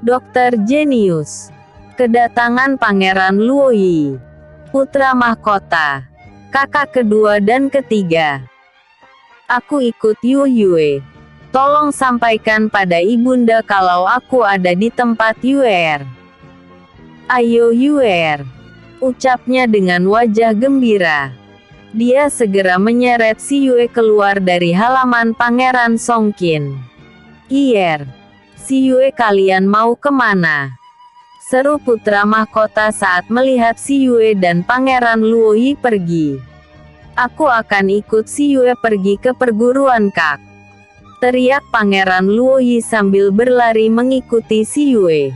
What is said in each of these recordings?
Dokter Jenius. Kedatangan Pangeran Luoyi. Putra mahkota. Kakak kedua dan ketiga. Aku ikut Yu Yue. Tolong sampaikan pada ibunda kalau aku ada di tempat Yuer. Ayo Yuer, ucapnya dengan wajah gembira. Dia segera menyeret si Yue keluar dari halaman Pangeran Songqin. Iyer, si Yue kalian mau kemana? Seru putra mahkota saat melihat si Yue dan Pangeran Luoyi pergi. Aku akan ikut si Yue pergi ke perguruan Kak. Teriak Pangeran Luoyi sambil berlari mengikuti si Yue.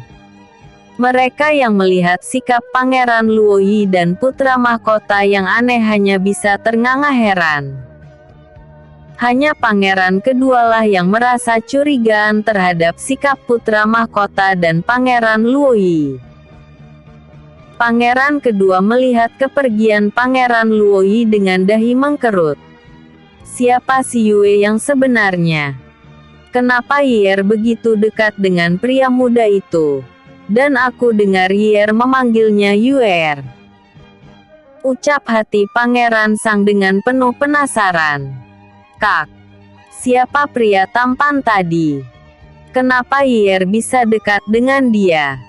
Mereka yang melihat sikap Pangeran Luoyi dan putra mahkota yang aneh hanya bisa ternganga heran. Hanya pangeran kedualah yang merasa curigaan terhadap sikap putra mahkota dan Pangeran Luoyi. Pangeran kedua melihat kepergian Pangeran Luoyi dengan dahi mengkerut. Siapa si Yue yang sebenarnya? Kenapa Yer begitu dekat dengan pria muda itu? Dan aku dengar Yer memanggilnya Yuer. Ucap hati Pangeran Sang dengan penuh penasaran. Kak, siapa pria tampan tadi? Kenapa Yer bisa dekat dengan dia?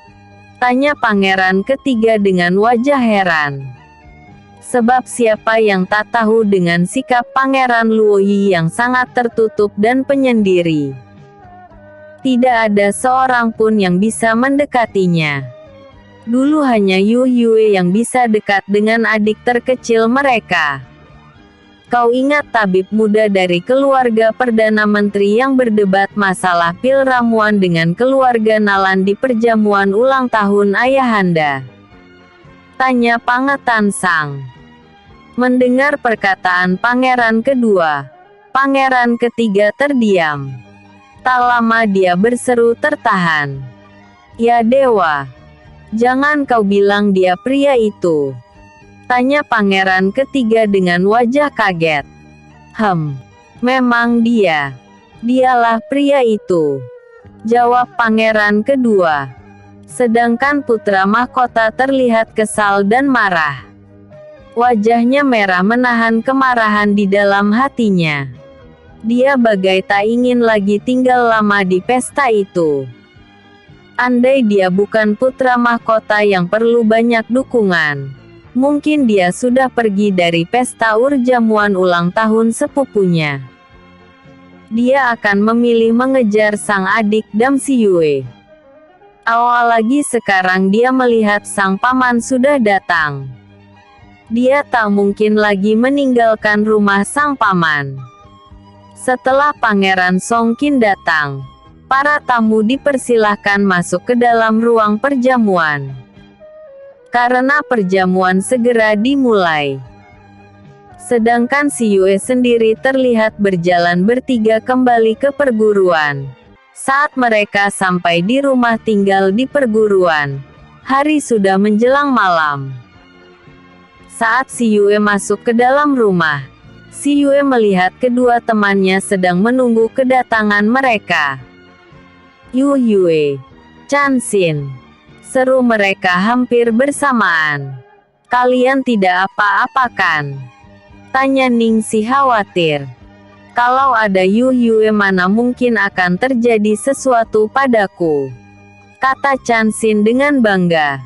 Tanya Pangeran ketiga dengan wajah heran. Sebab siapa yang tak tahu dengan sikap Pangeran Luoyi yang sangat tertutup dan penyendiri. Tidak ada seorang pun yang bisa mendekatinya. Dulu hanya Yu Yue yang bisa dekat dengan adik terkecil mereka. Kau ingat tabib muda dari keluarga Perdana Menteri yang berdebat masalah pil ramuan dengan keluarga Nalan di perjamuan ulang tahun ayahanda? Tanya Pangeran Sang. Mendengar perkataan Pangeran kedua, Pangeran ketiga terdiam. Tak lama dia berseru tertahan. Ya dewa, jangan kau bilang dia pria itu. Tanya Pangeran ketiga dengan wajah kaget. Memang dia. Dialah pria itu. Jawab Pangeran kedua. Sedangkan putra mahkota terlihat kesal dan marah. Wajahnya merah menahan kemarahan di dalam hatinya. Dia bagai tak ingin lagi tinggal lama di pesta itu. Andai dia bukan putra mahkota yang perlu banyak dukungan, mungkin dia sudah pergi dari pesta jamuan ulang tahun sepupunya. Dia akan memilih mengejar sang adik Dam Si Yue. Awal lagi sekarang dia melihat sang paman sudah datang. Dia tak mungkin lagi meninggalkan rumah sang paman. Setelah Pangeran Songqin datang, para tamu dipersilahkan masuk ke dalam ruang perjamuan. Karena perjamuan segera dimulai. Sedangkan si Yue sendiri terlihat berjalan bertiga kembali ke perguruan. Saat mereka sampai di rumah tinggal di perguruan, hari sudah menjelang malam. Saat si Yue masuk ke dalam rumah, si Yue melihat kedua temannya sedang menunggu kedatangan mereka. Yu Yue, Chanxin, seru mereka hampir bersamaan. Kalian tidak apa-apa kan? Tanya Ningxi khawatir. Kalau ada Yu Yue mana mungkin akan terjadi sesuatu padaku? Kata Chanxin dengan bangga.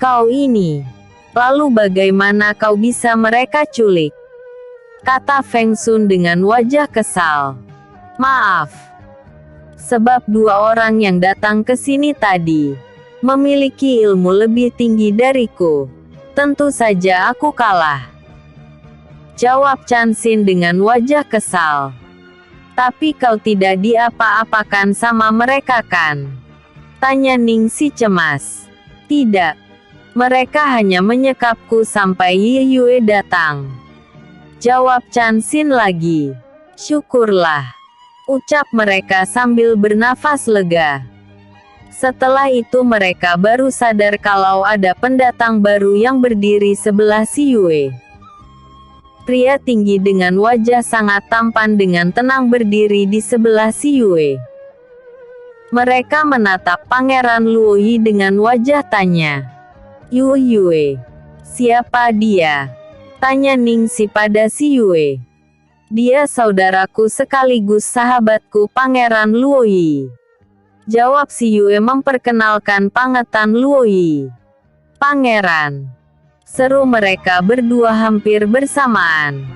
Kau ini. Lalu bagaimana kau bisa mereka culik? Kata Feng Sun dengan wajah kesal. Maaf. Sebab dua orang yang datang ke sini tadi memiliki ilmu lebih tinggi dariku. Tentu saja aku kalah. Jawab Chanxin dengan wajah kesal. Tapi kau tidak diapa-apakan sama mereka kan? Tanya Ningxi cemas. Tidak. Mereka hanya menyekapku sampai Yi Yue datang. Jawab Chanxin lagi. Syukurlah. Ucap mereka sambil bernafas lega. Setelah itu mereka baru sadar kalau ada pendatang baru yang berdiri sebelah si Yue. Pria tinggi dengan wajah sangat tampan dengan tenang berdiri di sebelah si Yue. Mereka menatap Pangeran Luoyi dengan wajah tanya. Yue, siapa dia? Tanya Ningxi pada si Yue. Dia saudaraku sekaligus sahabatku Pangeran Luoyi. Jawab si Yue memperkenalkan Pangeran Luoyi. Pangeran. Seru mereka berdua hampir bersamaan.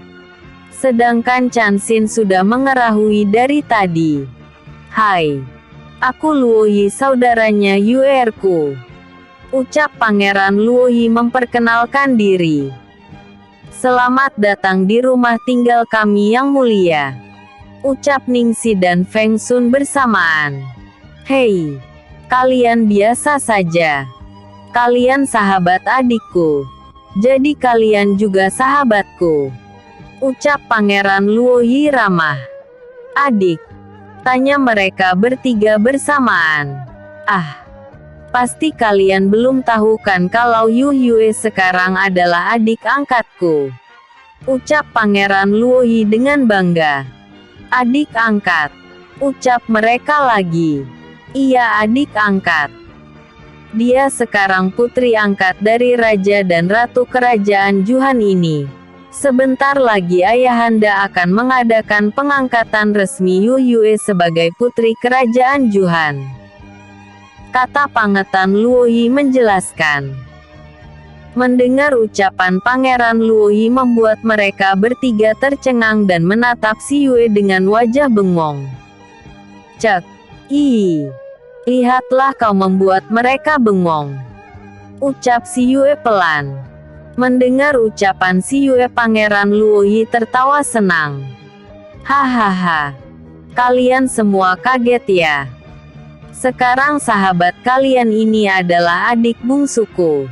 Sedangkan Chanxin sudah mengerahui dari tadi. Hai. Aku Luoyi saudaranya Yuerku. Ucap Pangeran Luoyi memperkenalkan diri. Selamat datang di rumah tinggal kami yang mulia. Ucap Ningxi dan Feng Sun bersamaan. Hei. Kalian biasa saja. Kalian sahabat adikku. Jadi kalian juga sahabatku. Ucap Pangeran Luoyi ramah. Adik. Tanya mereka bertiga bersamaan. Ah, pasti kalian belum tahu kan kalau Yue sekarang adalah adik angkatku. Ucap Pangeran Luoyi dengan bangga. Adik angkat. Ucap mereka lagi. Iya, adik angkat. Dia sekarang putri angkat dari Raja dan Ratu Kerajaan Juhan ini. Sebentar lagi ayahanda akan mengadakan pengangkatan resmi Yue sebagai putri kerajaan Juhan. Kata Pangeran Luoyi menjelaskan. Mendengar ucapan Pangeran Luoyi membuat mereka bertiga tercengang dan menatap si Yue dengan wajah bengong. Cek. Ih. Lihatlah kau membuat mereka bengong. Ucap si Yue pelan. Mendengar ucapan si Yue Pangeran Luoyi tertawa senang. Hahaha. Kalian semua kaget ya. Sekarang sahabat kalian ini adalah adik bungsuku.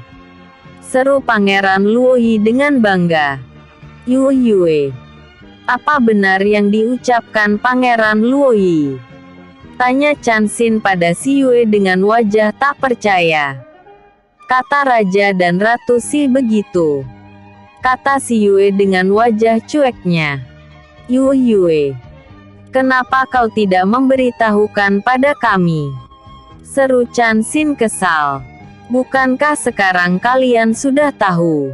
Seru Pangeran Luoyi dengan bangga. Yue. Apa benar yang diucapkan Pangeran Luoyi? Tanya Chanxin pada si Yue dengan wajah tak percaya. Kata Raja dan Ratu sih begitu. Kata si Yue dengan wajah cueknya. Yue. Kenapa kau tidak memberitahukan pada kami? Seru Chanxin kesal. Bukankah sekarang kalian sudah tahu?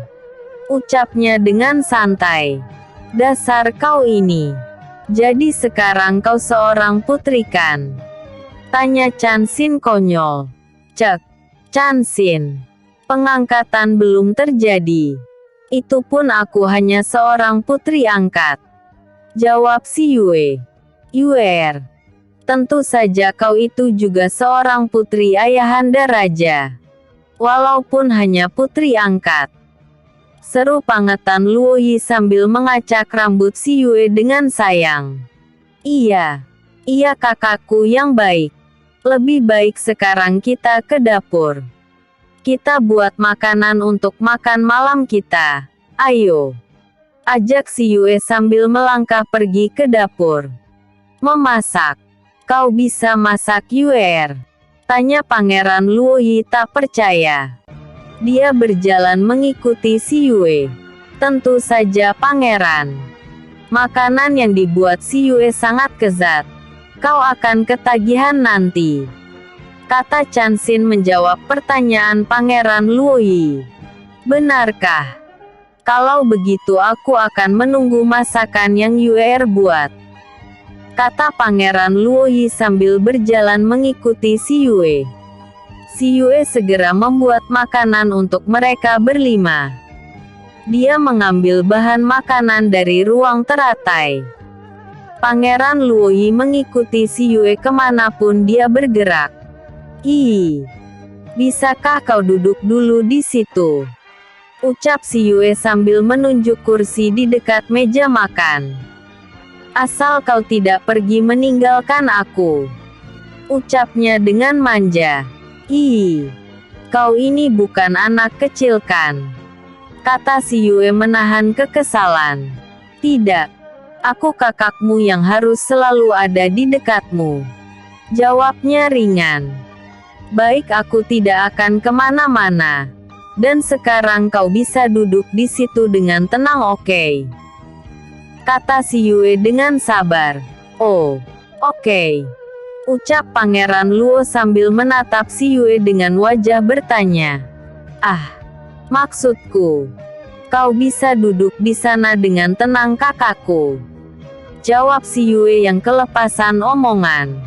Ucapnya dengan santai. Dasar kau ini. Jadi sekarang kau seorang putri kan? Tanya Chanxin konyol. Cek. Chanxin. Pengangkatan belum terjadi. Itu pun aku hanya seorang putri angkat. Jawab si Yue. Yuer. Tentu saja kau itu juga seorang putri ayahanda raja. Walaupun hanya putri angkat. Seru Pangeran Luoyi sambil mengacak rambut si Yue dengan sayang. Iya. Iya kakakku yang baik. Lebih baik sekarang kita ke dapur. Kita buat makanan untuk makan malam kita. Ayo. Ajak si Yue sambil melangkah pergi ke dapur. Memasak. Kau bisa masak Yuer? Tanya Pangeran Luoyi tak percaya. Dia berjalan mengikuti si Yue. Tentu saja Pangeran. Makanan yang dibuat si Yue sangat lezat. Kau akan ketagihan nanti. Kata Chanxin menjawab pertanyaan Pangeran Luoyi. Benarkah? Kalau begitu aku akan menunggu masakan yang Yuer buat. Kata Pangeran Luoyi sambil berjalan mengikuti si Yue. Si Yue segera membuat makanan untuk mereka berlima. Dia mengambil bahan makanan dari ruang teratai. Pangeran Luoyi mengikuti si Yue kemanapun dia bergerak. Ih, bisakah kau duduk dulu di situ? Ucap si Yue sambil menunjuk kursi di dekat meja makan. Asal kau tidak pergi meninggalkan aku. Ucapnya dengan manja. Ih, kau ini bukan anak kecil kan? Kata si Yue menahan kekesalan. Tidak, aku kakakmu yang harus selalu ada di dekatmu. Jawabnya ringan. Baik, aku tidak akan kemana-mana. Dan sekarang kau bisa duduk di situ dengan tenang, oke? Kata si Yue dengan sabar. Oh, oke. Ucap Pangeran Luo sambil menatap Si Yue dengan wajah bertanya. Ah, maksudku, kau bisa duduk di sana dengan tenang kakakku. Jawab Si Yue yang kelepasan omongan.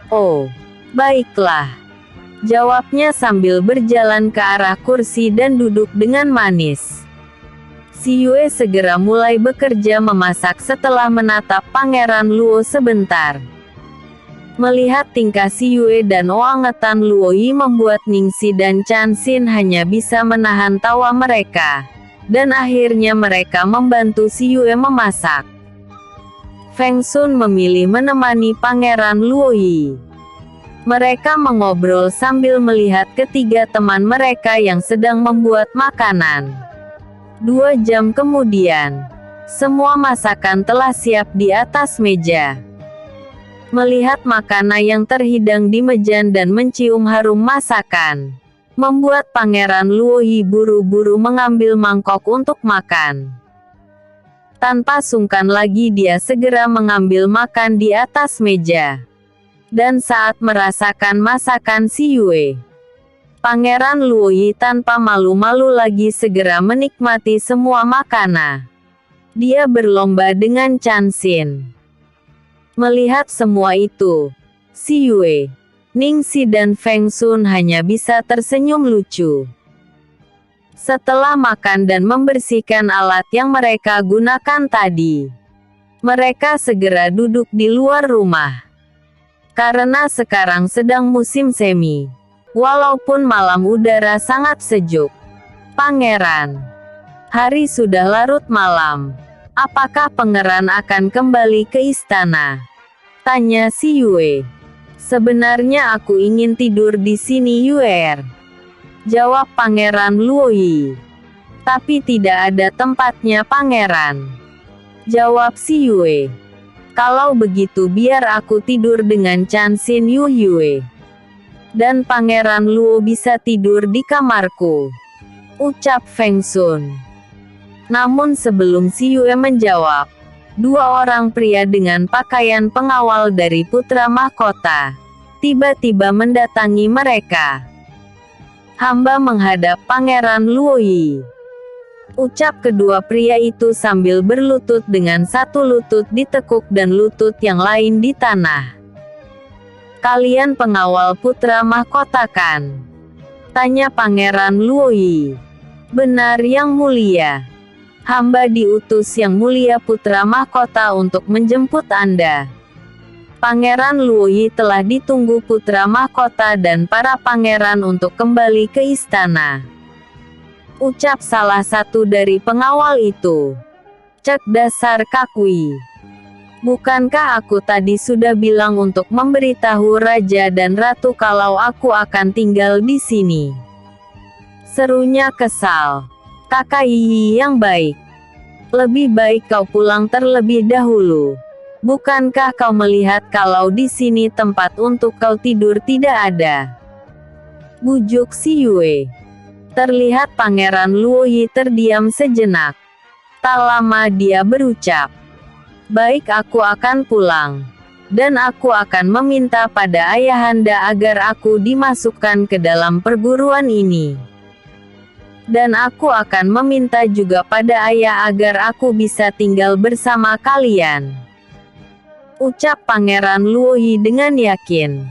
Oh, baiklah. Jawabnya sambil berjalan ke arah kursi dan duduk dengan manis. Si Yue segera mulai bekerja memasak setelah menatap Pangeran Luo sebentar. Melihat tingkah Si Yue dan oangetan Luoyi membuat Ningxi dan Chan Xin hanya bisa menahan tawa mereka. Dan akhirnya mereka membantu Si Yue memasak. Feng Sun memilih menemani Pangeran Luoyi. Mereka mengobrol sambil melihat ketiga teman mereka yang sedang membuat makanan. 2 jam kemudian, semua masakan telah siap di atas meja. Melihat makanan yang terhidang di meja dan mencium harum masakan, membuat Pangeran Luoyi buru-buru mengambil mangkok untuk makan. Tanpa sungkan lagi dia segera mengambil makan di atas meja. Dan saat merasakan masakan Si Yue, Pangeran Luoyi tanpa malu-malu lagi segera menikmati semua makanan. Dia berlomba dengan Chan Xin. Melihat semua itu, Si Yue, Ningxi dan Feng Sun hanya bisa tersenyum lucu. Setelah makan dan membersihkan alat yang mereka gunakan tadi, mereka segera duduk di luar rumah. Karena sekarang sedang musim semi. Walaupun malam udara sangat sejuk. Pangeran, hari sudah larut malam. Apakah pangeran akan kembali ke istana? Tanya Si Yue. Sebenarnya aku ingin tidur di sini Yue. Jawab Pangeran Luoyi. Tapi tidak ada tempatnya pangeran. Jawab Si Yue. Kalau begitu biar aku tidur dengan Chan Xin Yue. Dan Pangeran Luo bisa tidur di kamarku. Ucap Feng Sun. Namun sebelum Si Yue menjawab, 2 orang pria dengan pakaian pengawal dari putra mahkota tiba-tiba mendatangi mereka. Hamba menghadap Pangeran Luoyi. Ucap kedua pria itu sambil berlutut dengan satu lutut ditekuk dan lutut yang lain di tanah. Kalian pengawal putra mahkota kan? Tanya Pangeran Luoyi. Benar yang mulia. Hamba diutus yang mulia putra mahkota untuk menjemput Anda. Pangeran Luoyi telah ditunggu putra mahkota dan para pangeran untuk kembali ke istana. Ucap salah satu dari pengawal itu. Cek dasar Kakui. Bukankah aku tadi sudah bilang untuk memberitahu raja dan ratu kalau aku akan tinggal di sini? Serunya kesal. Kakak Yi yang baik. Lebih baik kau pulang terlebih dahulu. Bukankah kau melihat kalau di sini tempat untuk kau tidur tidak ada? Bujuk Si Yue. Terlihat Pangeran Luoyi terdiam sejenak. Tak lama dia berucap. Baik, aku akan pulang. Dan aku akan meminta pada ayahanda agar aku dimasukkan ke dalam perguruan ini. Dan aku akan meminta juga pada ayah agar aku bisa tinggal bersama kalian. Ucap Pangeran Luoyi dengan yakin.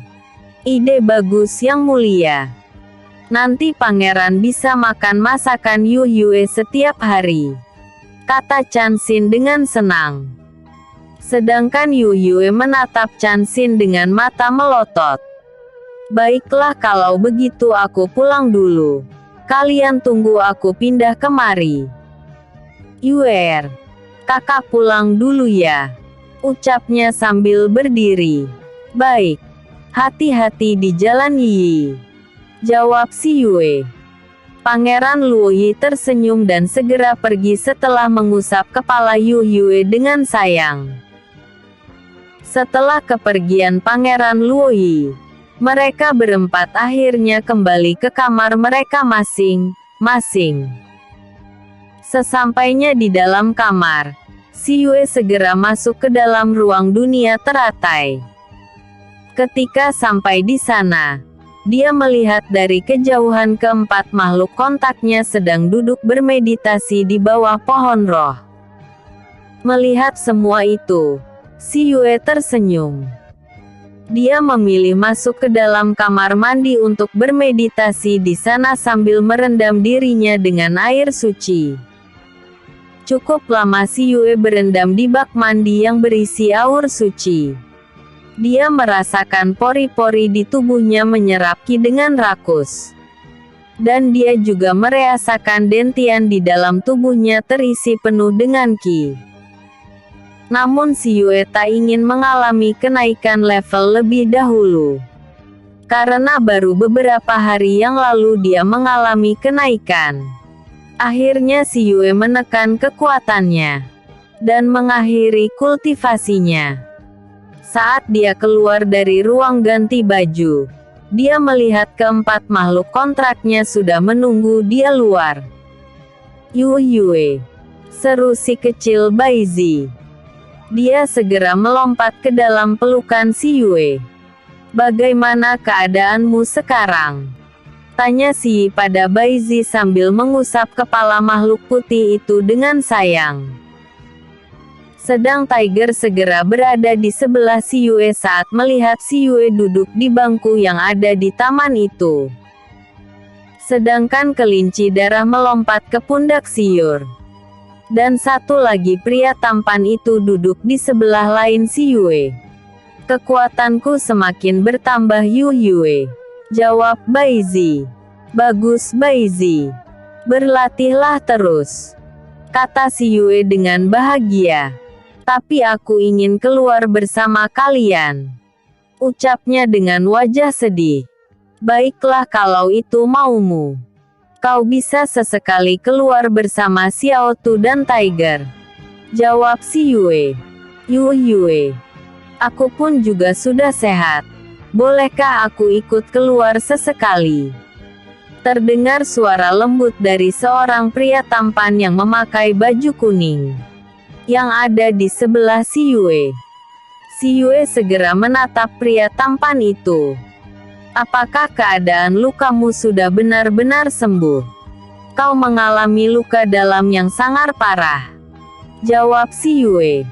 Ide bagus yang mulia. Nanti pangeran bisa makan masakan Yue setiap hari. Kata Chan Xin dengan senang. Sedangkan Yue menatap Chan Xin dengan mata melotot. Baiklah kalau begitu aku pulang dulu. Kalian tunggu aku pindah kemari. Yue, kakak pulang dulu ya. Ucapnya sambil berdiri. Baik. Hati-hati di jalan Yi. Jawab Si Yue. Pangeran Luoyi tersenyum dan segera pergi setelah mengusap kepala Yue dengan sayang. Setelah kepergian Pangeran Luoyi, mereka berempat akhirnya kembali ke kamar mereka masing-masing. Sesampainya di dalam kamar, Si Yue segera masuk ke dalam ruang dunia teratai. Ketika sampai di sana, dia melihat dari kejauhan keempat makhluk kontaknya sedang duduk bermeditasi di bawah pohon roh. Melihat semua itu, si Yue tersenyum. Dia memilih masuk ke dalam kamar mandi untuk bermeditasi di sana sambil merendam dirinya dengan air suci. Cukup lama si Yue berendam di bak mandi yang berisi air suci. Dia merasakan pori-pori di tubuhnya menyerap Qi dengan rakus. Dan dia juga merasakan dentian di dalam tubuhnya terisi penuh dengan Qi. Namun si Yue tak ingin mengalami kenaikan level lebih dahulu. Karena baru beberapa hari yang lalu dia mengalami kenaikan. Akhirnya si Yue menekan kekuatannya. Dan mengakhiri kultivasinya. Saat dia keluar dari ruang ganti baju, dia melihat keempat makhluk kontraknya sudah menunggu dia luar. Yue, seru si kecil Baizi. Dia segera melompat ke dalam pelukan si Yue. Bagaimana keadaanmu sekarang? Tanya si Yi pada Baizi sambil mengusap kepala makhluk putih itu dengan sayang. Sedang Tiger segera berada di sebelah si Yue saat melihat si Yue duduk di bangku yang ada di taman itu. Sedangkan kelinci darah melompat ke pundak si Yur. Dan satu lagi pria tampan itu duduk di sebelah lain si Yue. Kekuatanku semakin bertambah Yue. Jawab Baizi. Bagus Baizi. Berlatihlah terus. Kata si Yue dengan bahagia. Tapi aku ingin keluar bersama kalian. Ucapnya dengan wajah sedih. Baiklah kalau itu maumu. Kau bisa sesekali keluar bersama Xiao Tu dan Tiger. Jawab si Yue. Yue. Aku pun juga sudah sehat. Bolehkah aku ikut keluar sesekali? Terdengar suara lembut dari seorang pria tampan yang memakai baju kuning. Yang ada di sebelah si Yue. Si Yue segera menatap pria tampan itu. Apakah keadaan lukamu sudah benar-benar sembuh? Kau mengalami luka dalam yang sangat parah. Jawab si Yue.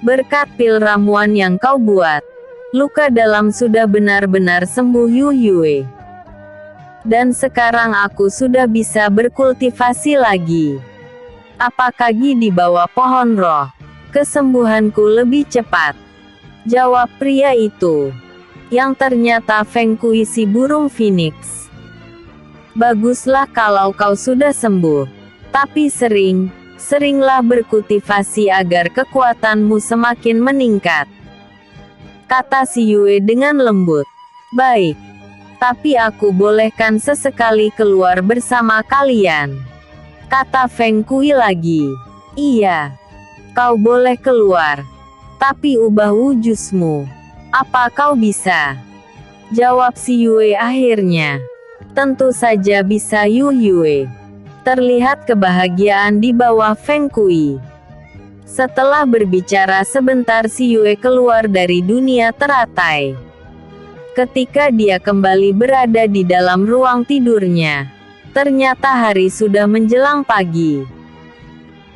Berkat pil ramuan yang kau buat, luka dalam sudah benar-benar sembuh Yue. Dan sekarang aku sudah bisa berkultivasi lagi. Apakah Qi di bawah pohon roh? Kesembuhanku lebih cepat. Jawab pria itu. Yang ternyata Feng Kui si burung phoenix. Baguslah kalau kau sudah sembuh. Tapi seringlah berkultivasi agar kekuatanmu semakin meningkat. Kata si Yue dengan lembut. Baik. Tapi aku bolehkan sesekali keluar bersama kalian. Kata Feng Kui lagi. Iya. Kau boleh keluar. Tapi ubah wujudmu. Apa kau bisa? Jawab si Yue akhirnya. Tentu saja bisa Yue. Terlihat kebahagiaan di bawah Feng Kui. Setelah berbicara sebentar si Yue keluar dari dunia teratai. Ketika dia kembali berada di dalam ruang tidurnya. Ternyata hari sudah menjelang pagi.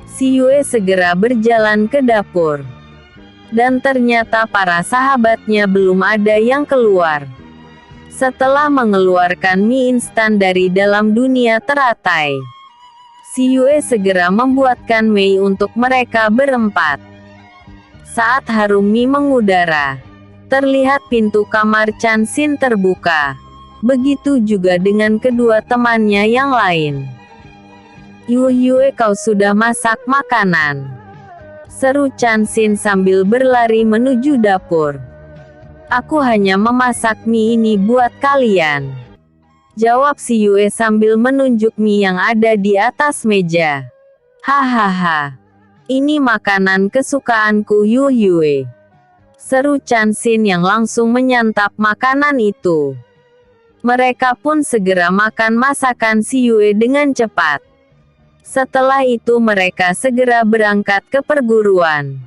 Si Yue segera berjalan ke dapur. Dan ternyata para sahabatnya belum ada yang keluar. Setelah mengeluarkan mie instan dari dalam dunia teratai. Si Yue segera membuatkan mie untuk mereka berempat. Saat harum mie mengudara, terlihat pintu kamar Chan Xin terbuka. Begitu juga dengan kedua temannya yang lain. Yue, kau sudah masak makanan? Seru Chan Xin sambil berlari menuju dapur. Aku hanya memasak mie ini buat kalian. Jawab si Yue sambil menunjuk mie yang ada di atas meja. Hahaha. Ini makanan kesukaanku Yue. Seru Chan Xin yang langsung menyantap makanan itu. Mereka pun segera makan masakan si Yue dengan cepat. Setelah itu mereka segera berangkat ke perguruan.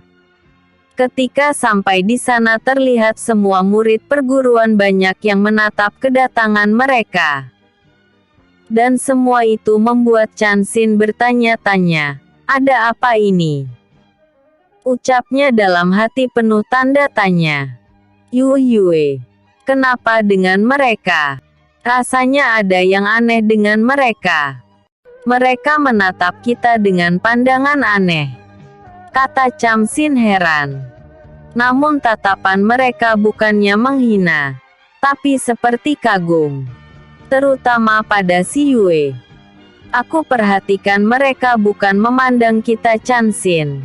Ketika sampai di sana terlihat semua murid perguruan banyak yang menatap kedatangan mereka. Dan semua itu membuat Chanxin bertanya-tanya, ada apa ini? Ucapnya dalam hati penuh tanda tanya. Yu Yue, kenapa dengan mereka? Rasanya ada yang aneh dengan mereka. Mereka menatap kita dengan pandangan aneh, kata Chanxin heran. Namun tatapan mereka bukannya menghina, tapi seperti kagum. Terutama pada si Yue. Aku perhatikan mereka bukan memandang kita Chanxin,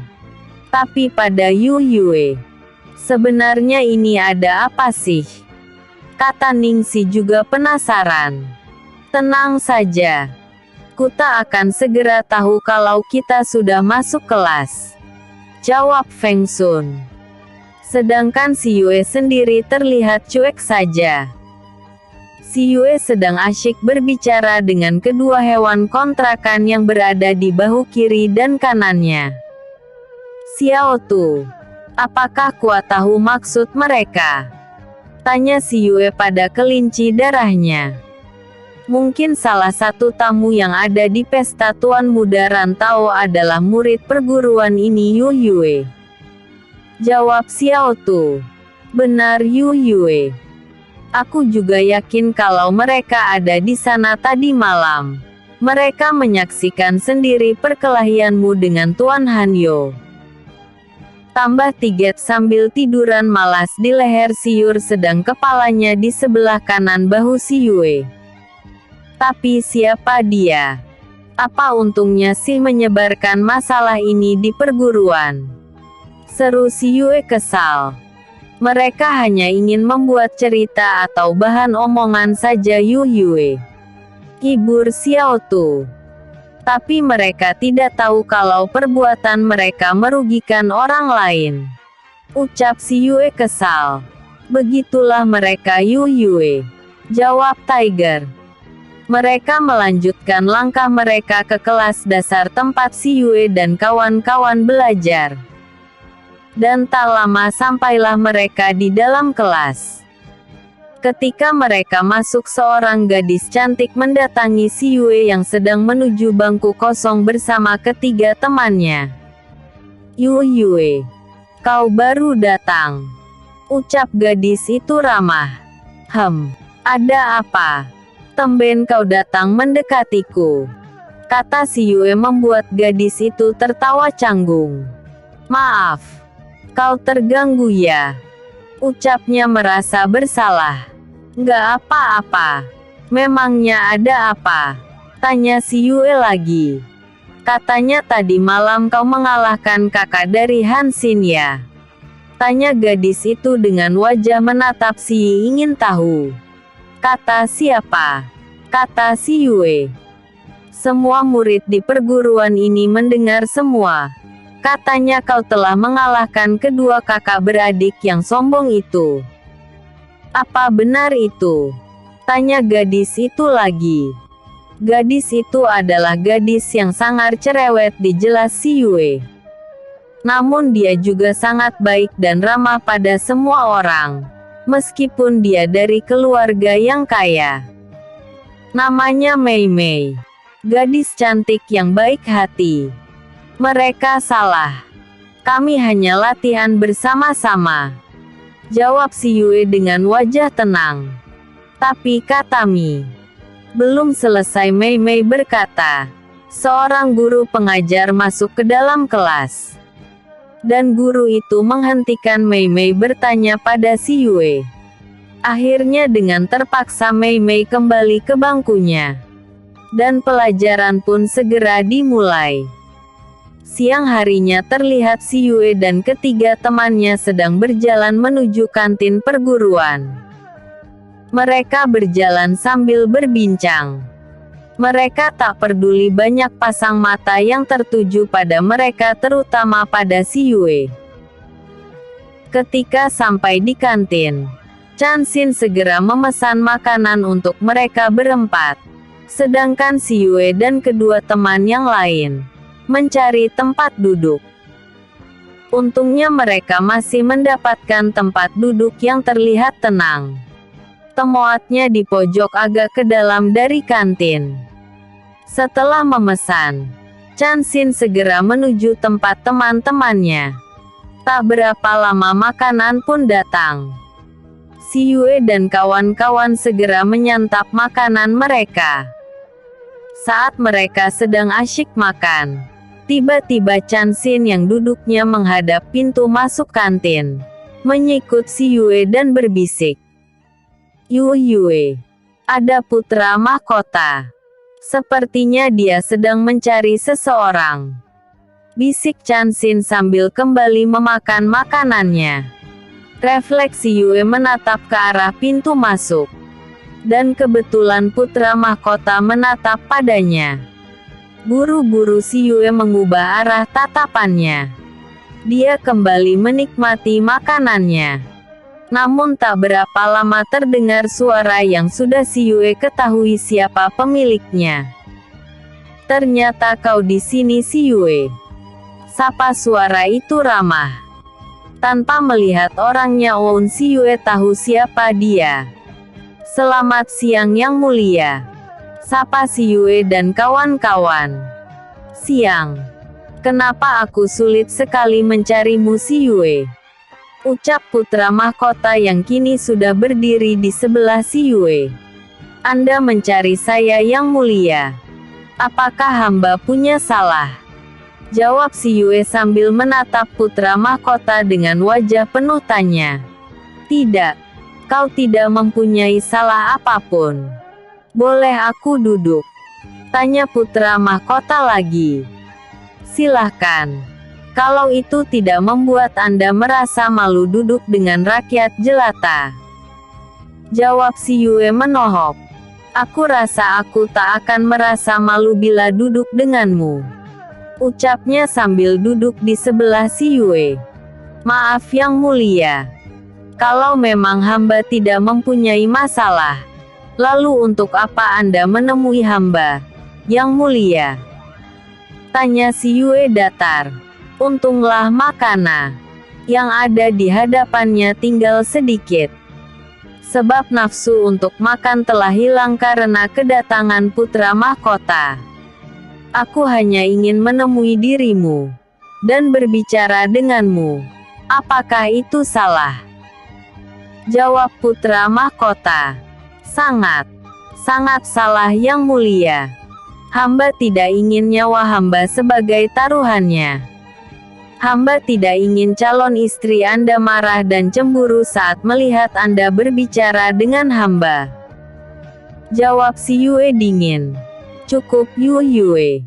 tapi pada Yu Yue. Sebenarnya ini ada apa sih? Kata Ningxi juga penasaran. Tenang saja. Kuta akan segera tahu kalau kita sudah masuk kelas, jawab Feng Sun. Sedangkan si Yue sendiri terlihat cuek saja. Si Yue sedang asyik berbicara dengan kedua hewan kontrakan yang berada di bahu kiri dan kanannya. Xiao Tu, apakah kuat tahu maksud mereka? Tanya si Yue pada kelinci darahnya. Mungkin salah satu tamu yang ada di pesta Tuan Muda Rantau adalah murid perguruan ini Yu Yue. Jawab Xiao Tu. Benar Yu Yue. Aku juga yakin kalau mereka ada di sana tadi malam. Mereka menyaksikan sendiri perkelahianmu dengan Tuan Hanyo. Tambah Tiget sambil tiduran malas di leher Siur sedang kepalanya di sebelah kanan bahu si Yue. Tapi siapa dia? Apa untungnya sih menyebarkan masalah ini di perguruan? Seru si Yue kesal. Mereka hanya ingin membuat cerita atau bahan omongan saja Yu Yue. Hibur Xiao Tu. Tapi mereka tidak tahu kalau perbuatan mereka merugikan orang lain. Ucap si Yue kesal. Begitulah mereka Yu Yue. Jawab Tiger. Mereka melanjutkan langkah mereka ke kelas dasar tempat si Yue dan kawan-kawan belajar. Dan tak lama sampailah mereka di dalam kelas. Ketika mereka masuk, seorang gadis cantik mendatangi si Yue yang sedang menuju bangku kosong bersama ketiga temannya. Yu Yue, kau baru datang. Ucap gadis itu ramah. Ada apa? Tumben kau datang mendekatiku. Kata si Yue membuat gadis itu tertawa canggung. Maaf, kau terganggu ya? Ucapnya merasa bersalah. Nggak apa-apa. Memangnya ada apa? Tanya si Yue lagi. Katanya tadi malam kau mengalahkan kakak dari Hansin ya? Tanya gadis itu dengan wajah menatap si Yi ingin tahu. Kata siapa? Kata si Yue. Semua murid di perguruan ini mendengar semua. Katanya kau telah mengalahkan kedua kakak beradik yang sombong itu. Apa benar itu? Tanya gadis itu lagi. Gadis itu adalah gadis yang sangat cerewet, dijelas si Yue. Namun dia juga sangat baik dan ramah pada semua orang. Meskipun dia dari keluarga yang kaya. Namanya Mei Mei. Gadis cantik yang baik hati. Mereka salah. Kami hanya latihan bersama-sama. Jawab si Yue dengan wajah tenang. Tapi kata Mi. Belum selesai Mei Mei berkata. Seorang guru pengajar masuk ke dalam kelas. Dan guru itu menghentikan Mei Mei bertanya pada si Yue. Akhirnya dengan terpaksa Mei Mei kembali ke bangkunya. Dan pelajaran pun segera dimulai. Siang harinya terlihat si Yue dan ketiga temannya sedang berjalan menuju kantin perguruan. Mereka berjalan sambil berbincang. Mereka tak peduli banyak pasang mata yang tertuju pada mereka, terutama pada si Yue. Ketika sampai di kantin, Chanxin segera memesan makanan untuk mereka berempat. Sedangkan si Yue dan kedua teman yang lain mencari tempat duduk. Untungnya mereka masih mendapatkan tempat duduk yang terlihat tenang. Temuatnya di pojok agak ke dalam dari kantin. Setelah memesan, Chan Xin segera menuju tempat teman-temannya. Tak berapa lama makanan pun datang. Si Yue dan kawan-kawan segera menyantap makanan mereka. Saat mereka sedang asyik makan, tiba-tiba Chan Xin yang duduknya menghadap pintu masuk kantin, menyikut si Yue dan berbisik. Yue, ada putra mahkota. Sepertinya dia sedang mencari seseorang. Bisik Chan Xin sambil kembali memakan makanannya. Refleksi Yue menatap ke arah pintu masuk. Dan kebetulan putra mahkota menatap padanya. Buru-buru si Yue mengubah arah tatapannya. Dia kembali menikmati makanannya. Namun tak berapa lama terdengar suara yang sudah si Yue ketahui siapa pemiliknya. Ternyata kau di sini si Yue. Sapa suara itu ramah. Tanpa melihat orangnya si Yue tahu siapa dia. Selamat siang yang mulia. Sapa si Yue dan kawan-kawan. Siang. Kenapa aku sulit sekali mencarimu si Yue? Ucap putra mahkota yang kini sudah berdiri di sebelah si Yue. Anda mencari saya yang mulia. Apakah hamba punya salah? Jawab si Yue sambil menatap putra mahkota dengan wajah penuh tanya. Tidak. Kau tidak mempunyai salah apapun. Boleh aku duduk? Tanya putra mahkota lagi. Silahkan. Kalau itu tidak membuat Anda merasa malu duduk dengan rakyat jelata. Jawab si Yue menohok. Aku rasa aku tak akan merasa malu bila duduk denganmu. Ucapnya sambil duduk di sebelah si Yue. Maaf yang mulia. Kalau memang hamba tidak mempunyai masalah, lalu untuk apa Anda menemui hamba, yang mulia? Tanya si Yue datar. Untunglah makanan yang ada di hadapannya tinggal sedikit. Sebab nafsu untuk makan telah hilang karena kedatangan putra mahkota. Aku hanya ingin menemui dirimu dan berbicara denganmu. Apakah itu salah? Jawab putra mahkota. Sangat salah yang mulia. Hamba tidak ingin nyawa hamba sebagai taruhannya. Hamba tidak ingin calon istri Anda marah dan cemburu saat melihat Anda berbicara dengan hamba. Jawab si Yue dingin. Cukup Yue.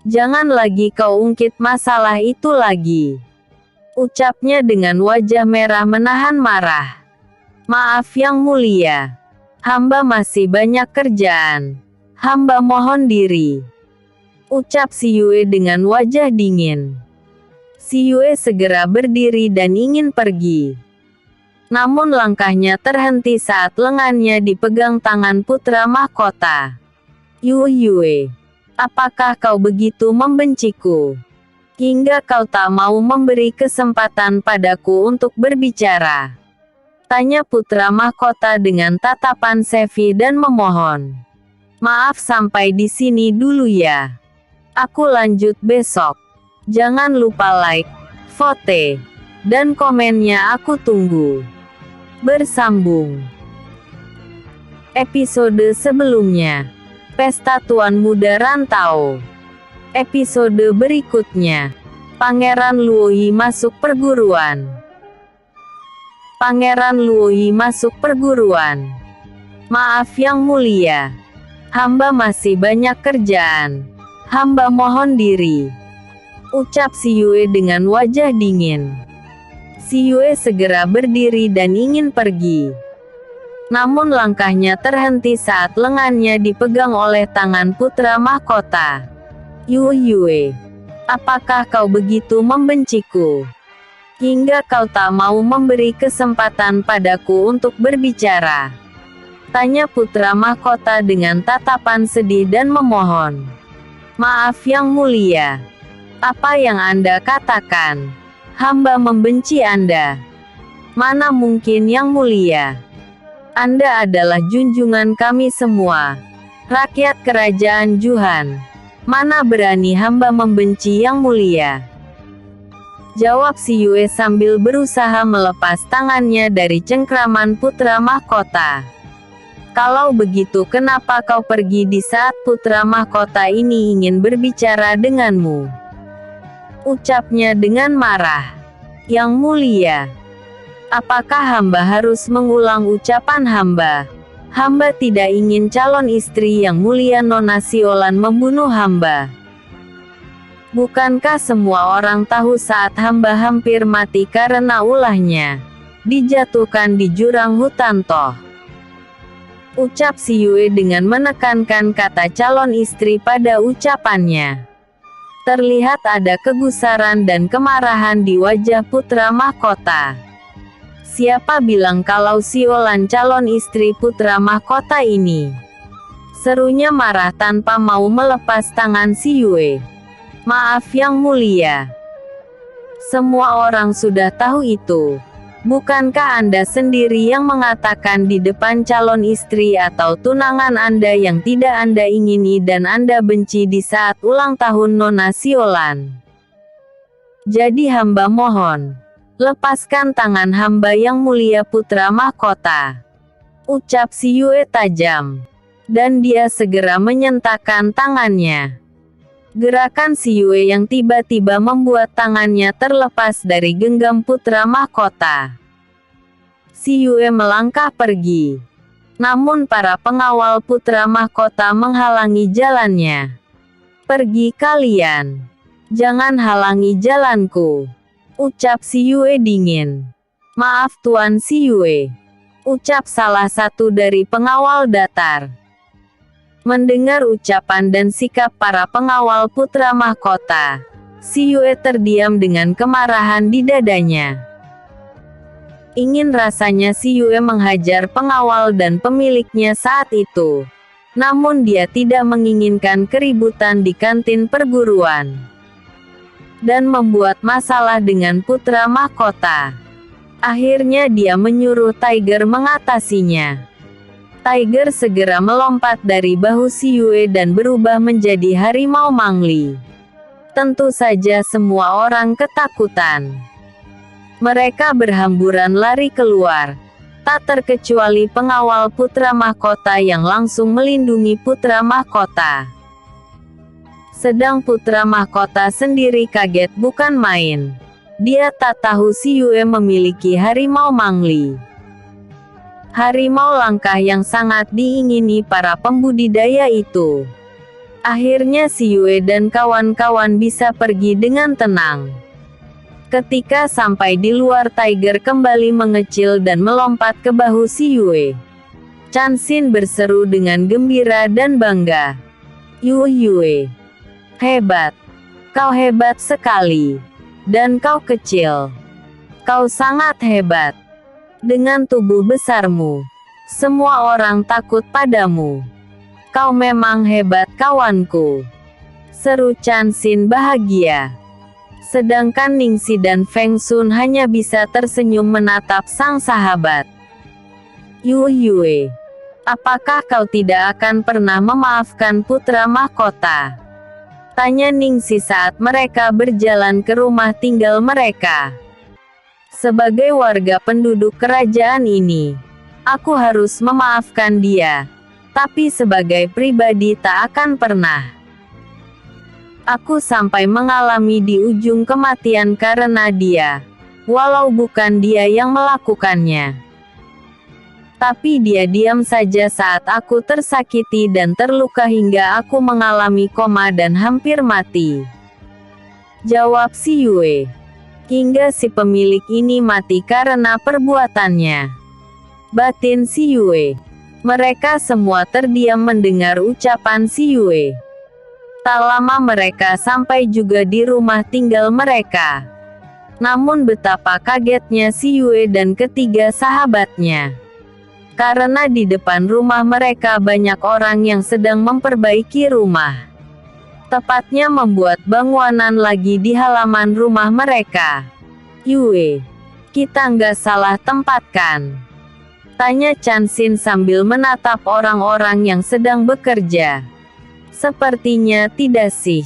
Jangan lagi kau ungkit masalah itu lagi. Ucapnya dengan wajah merah menahan marah. Maaf yang mulia. Hamba masih banyak kerjaan. Hamba mohon diri. Ucap si Yue dengan wajah dingin. Si Yue segera berdiri dan ingin pergi. Namun langkahnya terhenti saat lengannya dipegang tangan putra mahkota. Yue, apakah kau begitu membenciku? Hingga kau tak mau memberi kesempatan padaku untuk berbicara? Tanya putra mahkota dengan tatapan sevi dan memohon. Maaf sampai di sini dulu ya. Aku lanjut besok. Jangan lupa like, vote, dan komennya aku tunggu. Bersambung. Episode sebelumnya. Pesta Tuan Muda Rantau. Episode berikutnya. Pangeran Luoyi masuk perguruan. Pangeran Luoyi masuk perguruan. Maaf yang mulia. Hamba masih banyak kerjaan. Hamba mohon diri. Ucap si Yue dengan wajah dingin. Si Yue segera berdiri dan ingin pergi. Namun langkahnya terhenti saat lengannya dipegang oleh tangan putra mahkota. Yue, apakah kau begitu membenciku? Hingga kau tak mau memberi kesempatan padaku untuk berbicara? Tanya putra mahkota dengan tatapan sedih dan memohon. Maaf yang mulia. Apa yang Anda katakan? Hamba membenci Anda. Mana mungkin Yang Mulia. Anda adalah junjungan kami semua. Rakyat kerajaan Juhan. Mana berani hamba membenci Yang Mulia. Jawab si Yue sambil berusaha melepas tangannya dari cengkraman putra mahkota. Kalau begitu kenapa kau pergi di saat putra mahkota ini ingin berbicara denganmu? Ucapnya dengan marah. Yang Mulia. Apakah hamba harus mengulang ucapan hamba? Hamba tidak ingin calon istri Yang Mulia Nona Siolan membunuh hamba. Bukankah semua orang tahu saat hamba hampir mati karena ulahnya dijatuhkan di jurang hutan toh? Ucap si Yue dengan menekankan kata calon istri pada ucapannya. Terlihat ada kegusaran dan kemarahan di wajah putra mahkota. Siapa bilang kalau Siolan calon istri putra mahkota ini? Serunya marah tanpa mau melepas tangan si Yue. Maaf Yang Mulia. Semua orang sudah tahu itu. Bukankah Anda sendiri yang mengatakan di depan calon istri atau tunangan Anda yang tidak Anda ingini dan Anda benci di saat ulang tahun Nona Siolan? Jadi hamba mohon. Lepaskan tangan hamba Yang Mulia putra mahkota. Ucap si Yue tajam. Dan dia segera menyentakkan tangannya. Gerakan si Yue yang tiba-tiba membuat tangannya terlepas dari genggam putra mahkota. Si Yue melangkah pergi. Namun para pengawal putra mahkota menghalangi jalannya. Pergi kalian. Jangan halangi jalanku. Ucap si Yue dingin. Maaf Tuan si Yue. Ucap salah satu dari pengawal datar. Mendengar ucapan dan sikap para pengawal putra mahkota, si Yue terdiam dengan kemarahan di dadanya. Ingin rasanya si Yue menghajar pengawal dan pemiliknya saat itu. Namun dia tidak menginginkan keributan di kantin perguruan. Dan membuat masalah dengan putra mahkota. Akhirnya dia menyuruh Tiger mengatasinya. Tiger segera melompat dari bahu si Yue dan berubah menjadi harimau Mangli. Tentu saja semua orang ketakutan. Mereka berhamburan lari keluar. Tak terkecuali pengawal putra mahkota yang langsung melindungi putra mahkota. Sedang putra mahkota sendiri kaget bukan main. Dia tak tahu si Yue memiliki harimau Mangli. Harimau langkah yang sangat diingini para pembudidaya itu. Akhirnya si Yue dan kawan-kawan bisa pergi dengan tenang. Ketika sampai di luar, Tiger kembali mengecil dan melompat ke bahu si Yue. Chanxin berseru dengan gembira dan bangga. Yue. Hebat. Kau hebat sekali. Dan kau kecil. Kau sangat hebat. Dengan tubuh besarmu. Semua orang takut padamu. Kau memang hebat kawanku. Seru Chanxin bahagia. Sedangkan Ningxi dan Feng Sun hanya bisa tersenyum menatap sang sahabat. Yue. Apakah kau tidak akan pernah memaafkan putra mahkota? Tanya Ningxi saat mereka berjalan ke rumah tinggal mereka. Sebagai warga penduduk kerajaan ini, aku harus memaafkan dia. Tapi sebagai pribadi tak akan pernah. Aku sampai mengalami di ujung kematian karena dia. Walau bukan dia yang melakukannya. Tapi dia diam saja saat aku tersakiti dan terluka hingga aku mengalami koma dan hampir mati. Jawab si Yue. Hingga si pemilik ini mati karena perbuatannya. Batin si Yue. Mereka semua terdiam mendengar ucapan si Yue. Tak lama mereka sampai juga di rumah tinggal mereka. Namun betapa kagetnya si Yue dan ketiga sahabatnya. Karena di depan rumah mereka banyak orang yang sedang memperbaiki rumah. Tepatnya membuat bangunan lagi di halaman rumah mereka. Yue, kita nggak salah tempat kan? Tanya Chansin sambil menatap orang-orang yang sedang bekerja. Sepertinya tidak sih.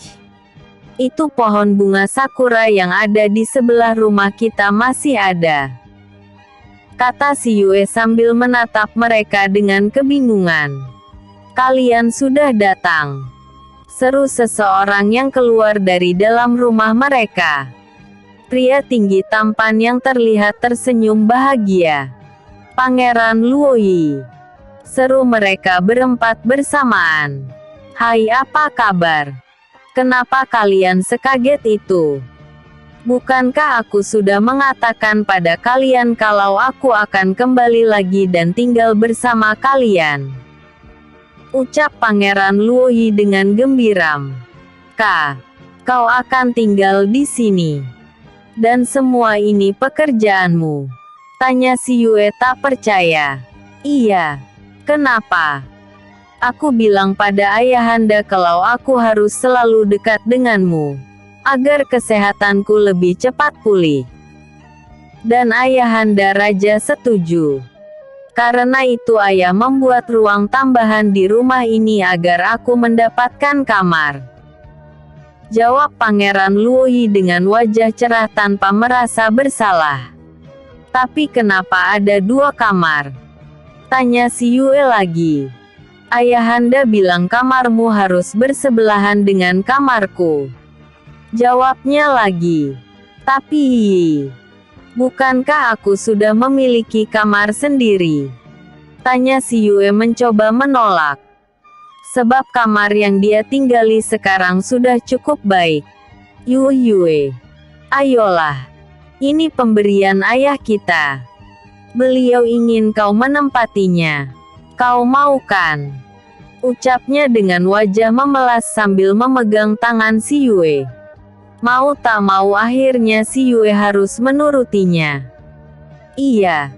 Itu pohon bunga sakura yang ada di sebelah rumah kita masih ada. Kata si Yue sambil menatap mereka dengan kebingungan. Kalian sudah datang. Seru seseorang yang keluar dari dalam rumah mereka. Pria tinggi tampan yang terlihat tersenyum bahagia. Pangeran Luoyi. Seru mereka berempat bersamaan. Hai, apa kabar? Kenapa kalian sekaget itu? Bukankah aku sudah mengatakan pada kalian kalau aku akan kembali lagi dan tinggal bersama kalian? Ucap Pangeran Luoyi dengan gembiram. Kau akan tinggal di sini. Dan semua ini pekerjaanmu? Tanya si Yue tak percaya. Iya. Kenapa? Aku bilang pada ayahanda kalau aku harus selalu dekat denganmu, agar kesehatanku lebih cepat pulih. Dan ayahanda raja setuju. Karena itu ayah membuat ruang tambahan di rumah ini agar aku mendapatkan kamar. Jawab Pangeran Luoyi dengan wajah cerah tanpa merasa bersalah. Tapi kenapa ada 2 kamar? Tanya si Yue lagi. Ayahanda bilang kamarmu harus bersebelahan dengan kamarku. Jawabnya lagi. Tapi, bukankah aku sudah memiliki kamar sendiri? Tanya si Yue mencoba menolak. Sebab kamar yang dia tinggali sekarang sudah cukup baik. Yue, ayolah. Ini pemberian ayah kita. Beliau ingin kau menempatinya. Kau mau kan? Ucapnya dengan wajah memelas sambil memegang tangan si Yue. Mau tak mau akhirnya si Yue harus menurutinya. Iya,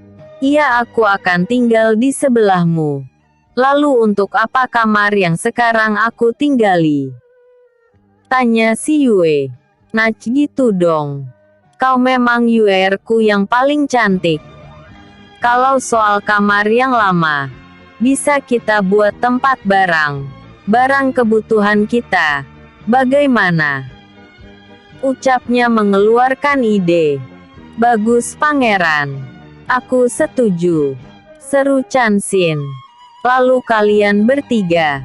aku akan tinggal di sebelahmu. Lalu untuk apa kamar yang sekarang aku tinggali? Tanya si Yue. Nah gitu dong. Kau memang Yuerku yang paling cantik. Kalau soal kamar yang lama, bisa kita buat tempat barang kebutuhan kita. Bagaimana? Ucapnya mengeluarkan ide. Bagus pangeran. Aku setuju. Seru Chansin. Lalu kalian bertiga.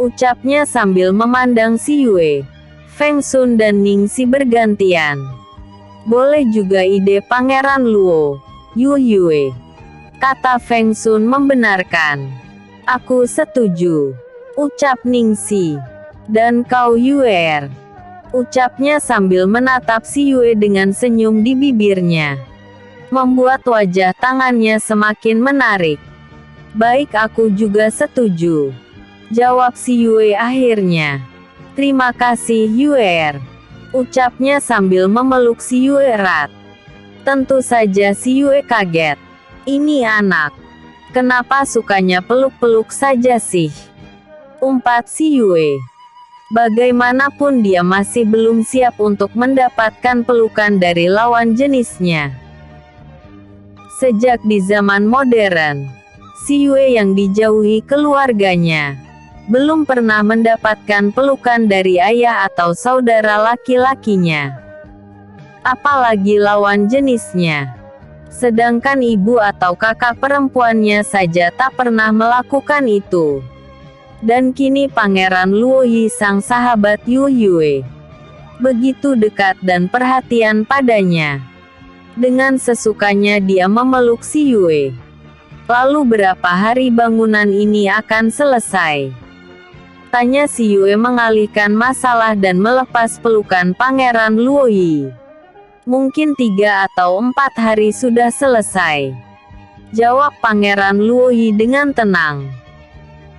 Ucapnya sambil memandang si Yue, Feng Sun dan Ningxi bergantian. Boleh juga ide Pangeran Luo, Yue. Kata Feng Sun membenarkan. Aku setuju. Ucap Ningxi. Dan kau Yue? Ucapnya sambil menatap si Yue dengan senyum di bibirnya. Membuat wajah tangannya semakin menarik. Baik, aku juga setuju. Jawab si Yue akhirnya. Terima kasih Yue. Ucapnya sambil memeluk si Yue erat. Tentu saja si Yue kaget. Ini anak. Kenapa sukanya peluk-peluk saja sih? Umpat si Yue. Bagaimanapun dia masih belum siap untuk mendapatkan pelukan dari lawan jenisnya. Sejak di zaman modern, si Yue yang dijauhi keluarganya belum pernah mendapatkan pelukan dari ayah atau saudara laki-lakinya. Apalagi lawan jenisnya. Sedangkan ibu atau kakak perempuannya saja tak pernah melakukan itu. Dan kini Pangeran Luoyi sang sahabat Yue begitu dekat dan perhatian padanya. Dengan sesukanya dia memeluk si Yue. Lalu berapa hari bangunan ini akan selesai? Tanya si Yue mengalihkan masalah dan melepas pelukan Pangeran Luoyi. Mungkin 3 atau 4 hari sudah selesai. Jawab Pangeran Luoyi dengan tenang.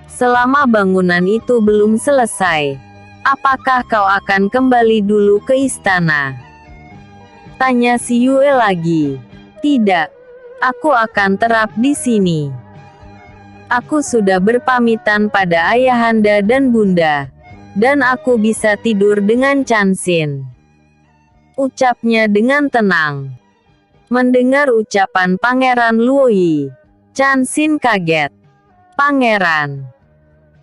Selama bangunan itu belum selesai, apakah kau akan kembali dulu ke istana? Tanya si Yue lagi. Tidak. Aku akan terap di sini. Aku sudah berpamitan pada ayahanda dan bunda. Dan aku bisa tidur dengan Chansin. Ucapnya dengan tenang. Mendengar ucapan Pangeran Luoyi, Chanxin kaget. Pangeran,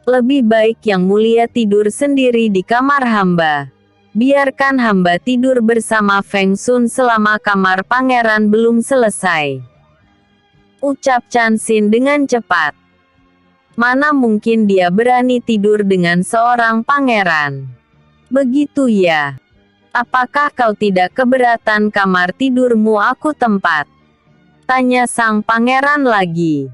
lebih baik Yang Mulia tidur sendiri di kamar hamba. Biarkan hamba tidur bersama Feng Sun selama kamar pangeran belum selesai. Ucap Chanxin dengan cepat. Mana mungkin dia berani tidur dengan seorang pangeran? Begitu ya. Apakah kau tidak keberatan kamar tidurmu aku tempat? Tanya sang pangeran lagi.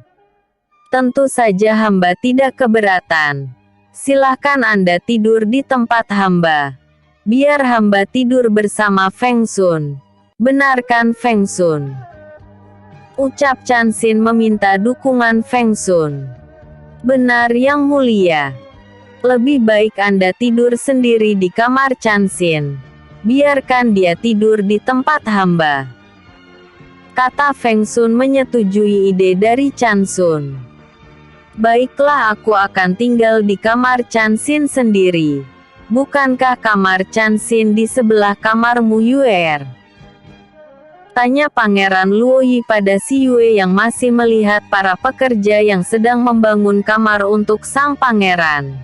Tentu saja hamba tidak keberatan. Silahkan Anda tidur di tempat hamba. Biar hamba tidur bersama Feng Sun. Benarkan Feng Sun? Ucap Chanxin meminta dukungan Feng Sun. Benar Yang Mulia. Lebih baik Anda tidur sendiri di kamar Chanxin. Biarkan dia tidur di tempat hamba. Kata Feng Sun menyetujui ide dari Chanxin. Baiklah, aku akan tinggal di kamar Chanxin sendiri. Bukankah kamar Chanxin di sebelah kamarmu Yue? Tanya Pangeran Luoyi pada si Yue yang masih melihat para pekerja yang sedang membangun kamar untuk sang pangeran.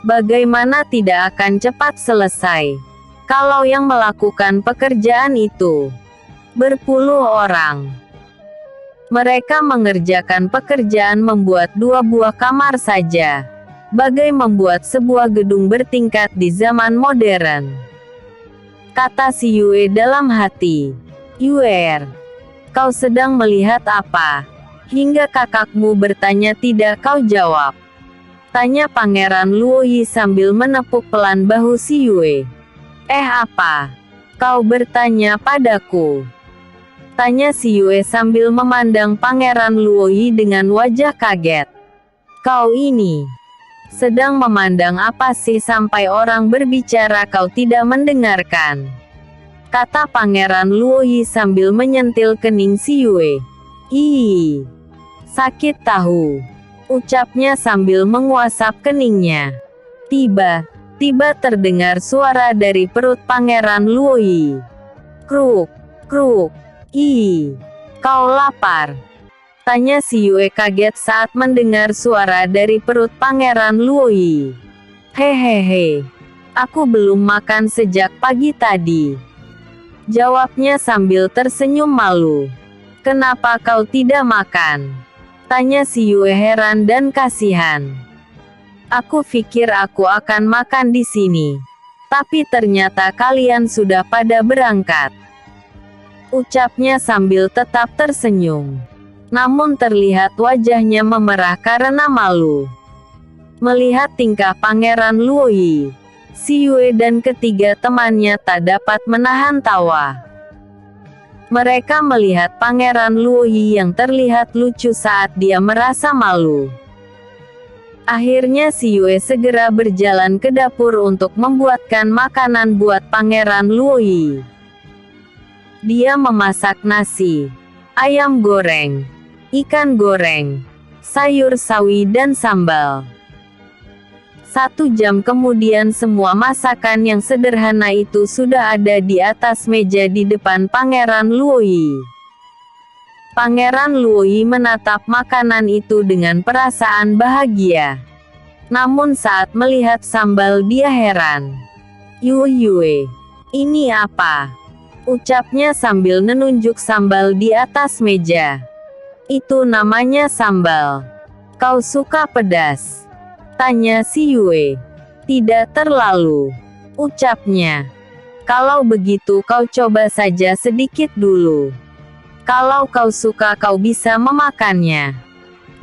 Bagaimana tidak akan cepat selesai? Kalau yang melakukan pekerjaan itu berpuluh orang. Mereka mengerjakan pekerjaan membuat 2 buah kamar saja. Bagai membuat sebuah gedung bertingkat di zaman modern. Kata si Yue dalam hati. Yue, kau sedang melihat apa? Hingga kakakmu bertanya tidak kau jawab. Tanya Pangeran Luoyi sambil menepuk pelan bahu si Yue. Apa? Kau bertanya padaku? Tanya si Yue sambil memandang Pangeran Luoyi dengan wajah kaget. Kau ini sedang memandang apa sih sampai orang berbicara kau tidak mendengarkan? Kata Pangeran Luoyi sambil menyentil kening si Yue. Ih, sakit tahu. Ucapnya sambil menguasap keningnya. Tiba terdengar suara dari perut Pangeran Luoyi. Kruk, kruk. Ih, kau lapar? Tanya si Yue kaget saat mendengar suara dari perut Pangeran Luoyi. Hehehe, aku belum makan sejak pagi tadi. Jawabnya sambil tersenyum malu. Kenapa kau tidak makan? Tanya si Yue heran dan kasihan. Aku pikir aku akan makan di sini. Tapi ternyata kalian sudah pada berangkat. Ucapnya sambil tetap tersenyum. Namun terlihat wajahnya memerah karena malu. Melihat tingkah Pangeran Luoyi, si Yue dan ketiga temannya tak dapat menahan tawa. Mereka melihat Pangeran Luoyi yang terlihat lucu saat dia merasa malu. Akhirnya si Yue segera berjalan ke dapur untuk membuatkan makanan buat Pangeran Luoyi. Dia memasak nasi, ayam goreng, ikan goreng, sayur sawi dan sambal. 1 jam kemudian semua masakan yang sederhana itu sudah ada di atas meja di depan Pangeran Luoyi. Pangeran Luoyi menatap makanan itu dengan perasaan bahagia. Namun saat melihat sambal dia heran. Yue, ini apa? Ucapnya sambil menunjuk sambal di atas meja. Itu namanya sambal. Kau suka pedas? Tanya si Yue. Tidak terlalu. Ucapnya. Kalau begitu kau coba saja sedikit dulu. Kalau kau suka kau bisa memakannya.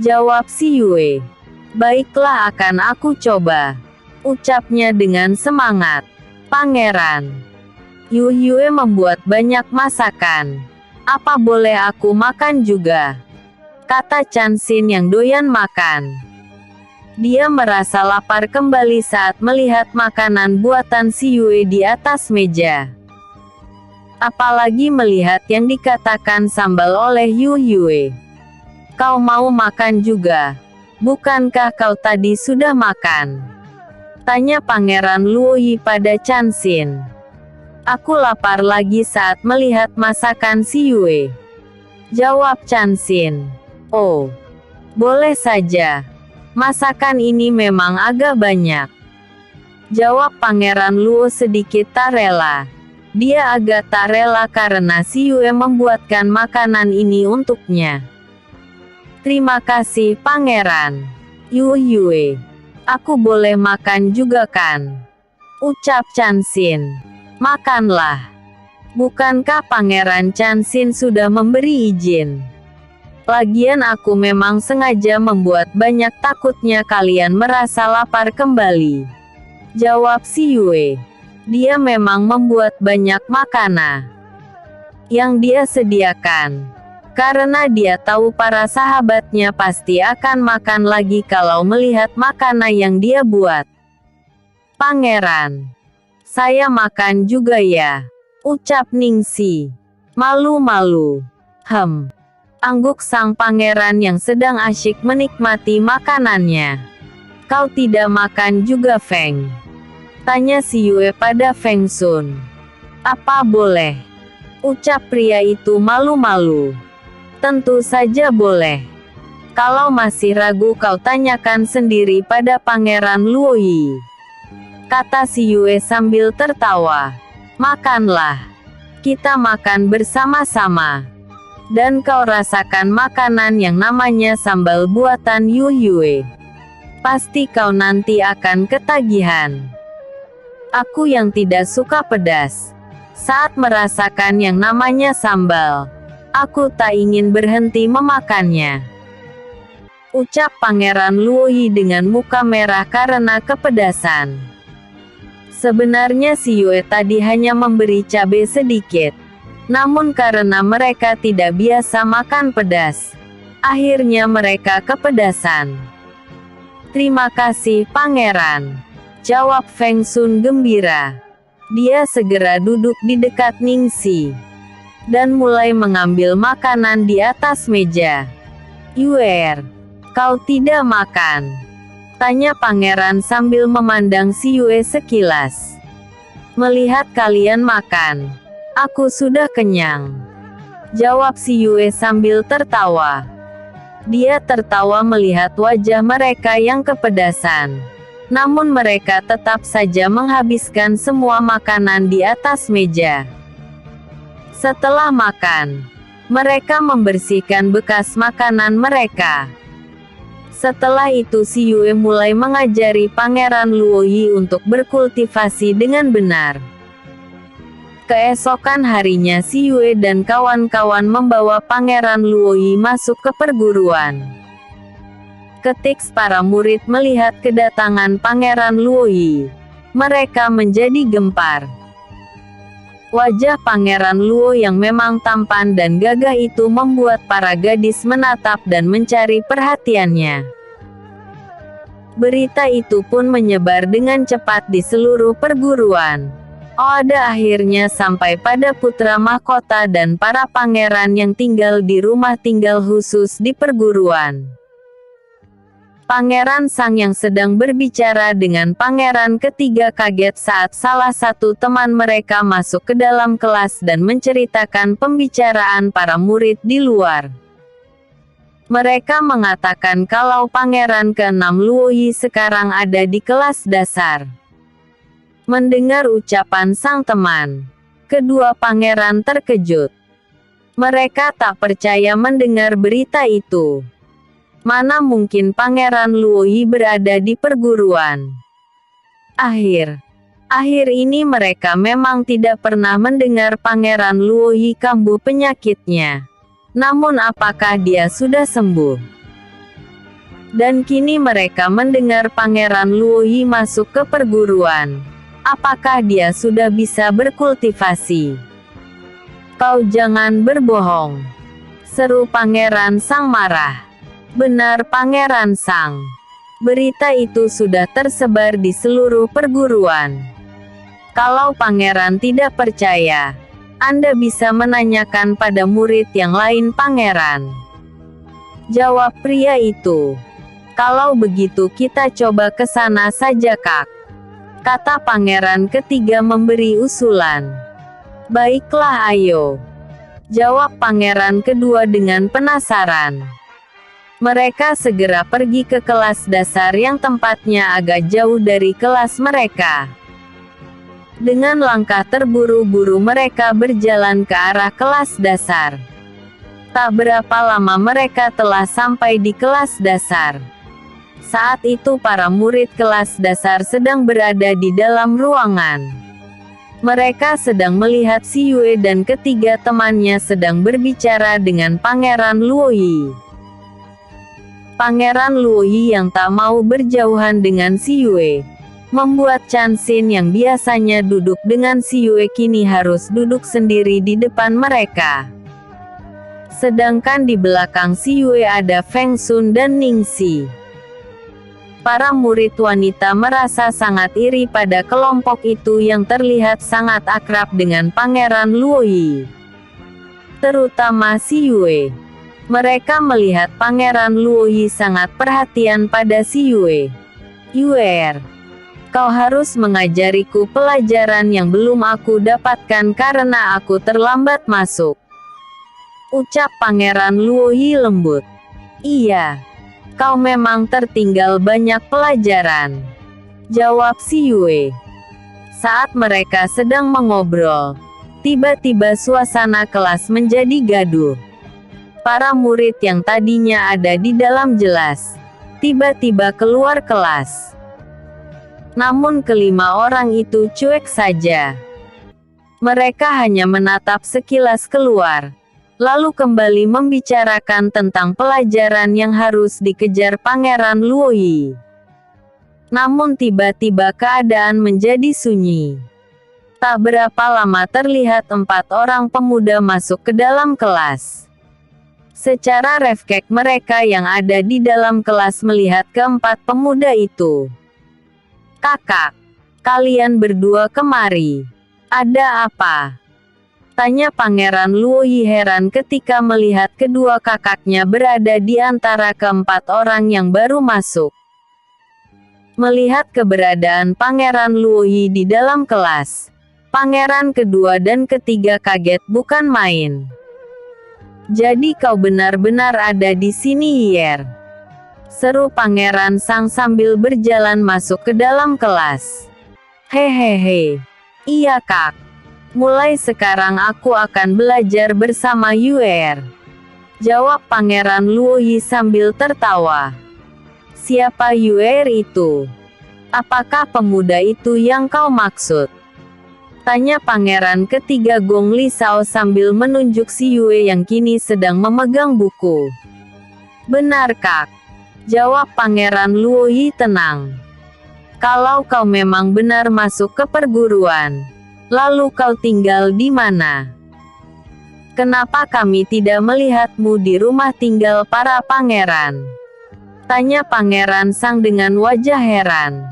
Jawab si Yue. Baiklah akan aku coba. Ucapnya dengan semangat. Pangeran. Yue membuat banyak masakan. Apa boleh aku makan juga? Kata Chanxin yang doyan makan. Dia merasa lapar kembali saat melihat makanan buatan si Yue di atas meja. Apalagi melihat yang dikatakan sambal oleh Yue. Kau mau makan juga? Bukankah kau tadi sudah makan? Tanya Pangeran Luoyi pada Chanxin. Aku lapar lagi saat melihat masakan si Yue. Jawab Chanxin. Oh, boleh saja. Masakan ini memang agak banyak. Jawab Pangeran Luo sedikit tak rela. Dia agak tak rela karena si Yue membuatkan makanan ini untuknya. Terima kasih Pangeran Yue. Aku boleh makan juga kan? Ucap Chanxin. Makanlah. Bukankah Pangeran Chanxin sudah memberi izin? Lagian aku memang sengaja membuat banyak, takutnya kalian merasa lapar kembali. Jawab si Yue. Dia memang membuat banyak makanan yang dia sediakan. Karena dia tahu para sahabatnya pasti akan makan lagi kalau melihat makanan yang dia buat. Pangeran, saya makan juga ya. Ucap Ningxi. Malu-malu. Angguk sang pangeran yang sedang asyik menikmati makanannya. Kau tidak makan juga Feng? Tanya si Yue pada Feng Sun. Apa boleh? Ucap pria itu malu-malu. Tentu saja boleh. Kalau masih ragu kau tanyakan sendiri pada Pangeran Luo Yi. Kata si Yue sambil tertawa. Makanlah. Kita makan bersama-sama. Dan kau rasakan makanan yang namanya sambal buatan Yue. Pasti kau nanti akan ketagihan. Aku yang tidak suka pedas. Saat merasakan yang namanya sambal, aku tak ingin berhenti memakannya. Ucap Pangeran Luo Yi dengan muka merah karena kepedasan. Sebenarnya si Yue tadi hanya memberi cabai sedikit. Namun karena mereka tidak biasa makan pedas, akhirnya mereka kepedasan. Terima kasih Pangeran. Jawab Feng Sun gembira. Dia segera duduk di dekat Ningxi. Dan mulai mengambil makanan di atas meja. Yue, kau tidak makan? Tanya Pangeran sambil memandang si Yue sekilas. Melihat kalian makan, aku sudah kenyang. Jawab si Yue sambil tertawa. Dia tertawa melihat wajah mereka yang kepedasan. Namun mereka tetap saja menghabiskan semua makanan di atas meja. Setelah makan, mereka membersihkan bekas makanan mereka. Setelah itu si Yue mulai mengajari Pangeran Luo Yi untuk berkultivasi dengan benar. Keesokan harinya si Yue dan kawan-kawan membawa Pangeran Luo Yi masuk ke perguruan. Ketika para murid melihat kedatangan Pangeran Luo Yi, mereka menjadi gempar. Wajah Pangeran Luo yang memang tampan dan gagah itu membuat para gadis menatap dan mencari perhatiannya. Berita itu pun menyebar dengan cepat di seluruh perguruan. Oda akhirnya sampai pada putra mahkota dan para pangeran yang tinggal di rumah tinggal khusus di perguruan. Pangeran Sang yang sedang berbicara dengan pangeran ketiga kaget saat salah satu teman mereka masuk ke dalam kelas dan menceritakan pembicaraan para murid di luar. Mereka mengatakan kalau pangeran ke-6 Luo Yi sekarang ada di kelas dasar. Mendengar ucapan sang teman, kedua pangeran terkejut. Mereka tak percaya mendengar berita itu. Mana mungkin Pangeran Luo Yi berada di perguruan. Akhir ini mereka memang tidak pernah mendengar Pangeran Luo Yi kambuh penyakitnya. Namun apakah dia sudah sembuh? Dan kini mereka mendengar Pangeran Luo Yi masuk ke perguruan. Apakah dia sudah bisa berkultivasi? Kau jangan berbohong, seru Pangeran Sang marah. Benar Pangeran Sang. Berita itu sudah tersebar di seluruh perguruan. Kalau pangeran tidak percaya, Anda bisa menanyakan pada murid yang lain pangeran. Jawab pria itu. Kalau begitu kita coba ke sana saja Kak. Kata pangeran ketiga memberi usulan. Baiklah ayo, jawab pangeran kedua dengan penasaran. Mereka segera pergi ke kelas dasar yang tempatnya agak jauh dari kelas mereka. Dengan langkah terburu-buru mereka berjalan ke arah kelas dasar. Tak berapa lama mereka telah sampai di kelas dasar. Saat itu para murid kelas dasar sedang berada di dalam ruangan. Mereka sedang melihat Si Yue dan ketiga temannya sedang berbicara dengan Pangeran Luoyi. Pangeran Luoyi yang tak mau berjauhan dengan Si Yue membuat Chan Xin yang biasanya duduk dengan Si Yue kini harus duduk sendiri di depan mereka. Sedangkan di belakang Si Yue ada Feng Sun dan Ning Xi. Para murid wanita merasa sangat iri pada kelompok itu yang terlihat sangat akrab dengan Pangeran Luoyi. Terutama Si Yue. Mereka melihat Pangeran Luoyi sangat perhatian pada Si Yue. "Yue, kau harus mengajariku pelajaran yang belum aku dapatkan karena aku terlambat masuk," ucap Pangeran Luoyi lembut. "Iya, kau memang tertinggal banyak pelajaran," jawab Si Yue. Saat mereka sedang mengobrol, tiba-tiba suasana kelas menjadi gaduh. Para murid yang tadinya ada di dalam jelas, tiba-tiba keluar kelas. Namun kelima orang itu cuek saja. Mereka hanya menatap sekilas keluar, lalu kembali membicarakan tentang pelajaran yang harus dikejar Pangeran Luoyi. Namun tiba-tiba keadaan menjadi sunyi. Tak berapa lama terlihat 4 orang pemuda masuk ke dalam kelas. Secara refleks mereka yang ada di dalam kelas melihat keempat pemuda itu. "Kakak, kalian berdua kemari. Ada apa?" tanya Pangeran Luoyi heran ketika melihat kedua kakaknya berada di antara keempat orang yang baru masuk. Melihat keberadaan Pangeran Luoyi di dalam kelas, pangeran kedua dan ketiga kaget bukan main. "Jadi kau benar-benar ada di sini, Yer?" seru Pangeran Sang sambil berjalan masuk ke dalam kelas. "Hehehe. Iya kak. Mulai sekarang aku akan belajar bersama Yue," jawab Pangeran Luoyi sambil tertawa. "Siapa Yue itu? Apakah pemuda itu yang kau maksud?" tanya pangeran ketiga Gong Li Sao sambil menunjuk Si Yue yang kini sedang memegang buku. "Benar kak," jawab Pangeran Luoyi tenang. "Kalau kau memang benar masuk ke perguruan, lalu kau tinggal di mana? Kenapa kami tidak melihatmu di rumah tinggal para pangeran?" tanya Pangeran Sang dengan wajah heran.